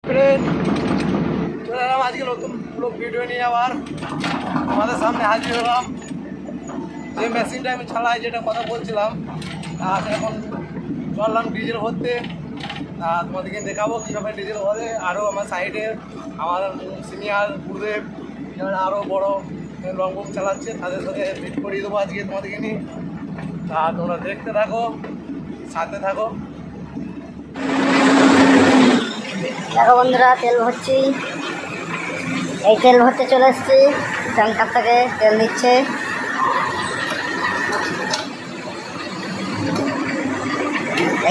Friend, চলে এলাম আজকে নতুন ব্লগ ভিডিও নিয়ে আবার আমাদের সামনে হাজির হলাম। যে মেশিনটা আমি চালাই, যেটা কথা বলছিলাম, আর এখন চললাম ডিজেল ভরতে। তোমাদেরকে দেখাবো কীভাবে ডিজেল ভরে। আরও আমার সাইডে আমার সিনিয়র গুরুদেব যারা আরও বড় লং বুক চালাচ্ছে, তাদের সাথে মিট করিয়ে দেবো আজকে তোমাদেরকে নিয়ে। তোমরা দেখতে থাকো, সাথে থাকো। দেখো বন্ধুরা, তেল ভরছি। এই তেল ভরতে চলে এসেছি, ট্যাঙ্কার থেকে তেল দিচ্ছে।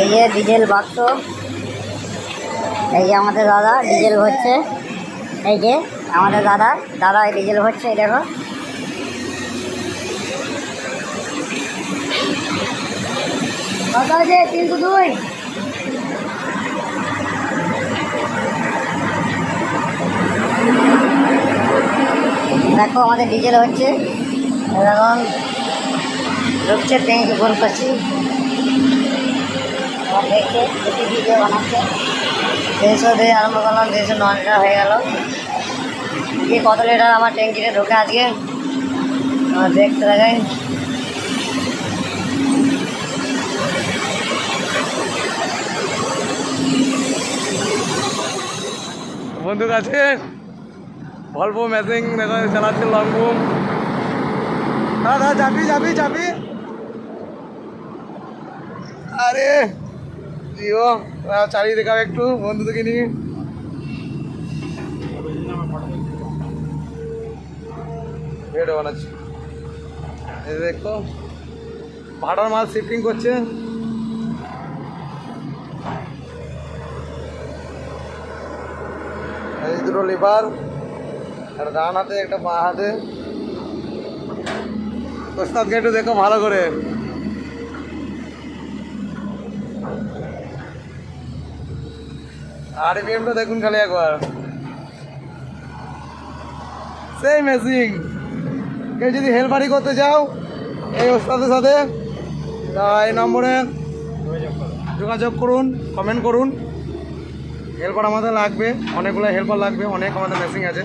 এই যে ডিজেল বাক্স, এই যে আমাদের দাদা ডিজেল ভরছে। এই যে আমাদের দাদা এই ডিজেল ভরছে। এই দেখো, কত আছে? 302। দেখো আমাদের ডিজেল হচ্ছে, এখন ঢুকছে, ট্যাঙ্কি ফুল করছি। দেখছে দুটি ভিডিও বানাচ্ছে। 300 দিয়ে আরম্ভ করলাম, 309 লিটার হয়ে গেল। কি কত লিটার আমার ট্যাঙ্কিতে ঢোকে আজকে দেখতে থাকেন। বন্ধু কাছে ভলভো মেশিন দেখো চালাচ্ছে, লং বুম। দাদা যাবি যাবি যাবি, আরে দিও চালিয়ে দেখাবে একটু বন্ধুদেরকে নিয়ে। ভিডিও বানাচ্ছি, এই দেখো ভাড়ার মাল শিফটিং করছে। এই দুটো লিভার, একটা ডান হাতে একটা বাঁ হাতে। ওস্তাদকে একটু দেখো ভালো করে। আর বিএমটা দেখুন খালি একবার, সেই মেশিন। কেউ যদি হেলপারি করতে চাও এই ওস্তাদের সাথে, এই নম্বরে যোগাযোগ করুন, কমেন্ট করুন। হেল্পার আমাদের লাগবে, অনেকগুলো হেল্পার লাগবে, অনেক আমাদের মেশিন আছে।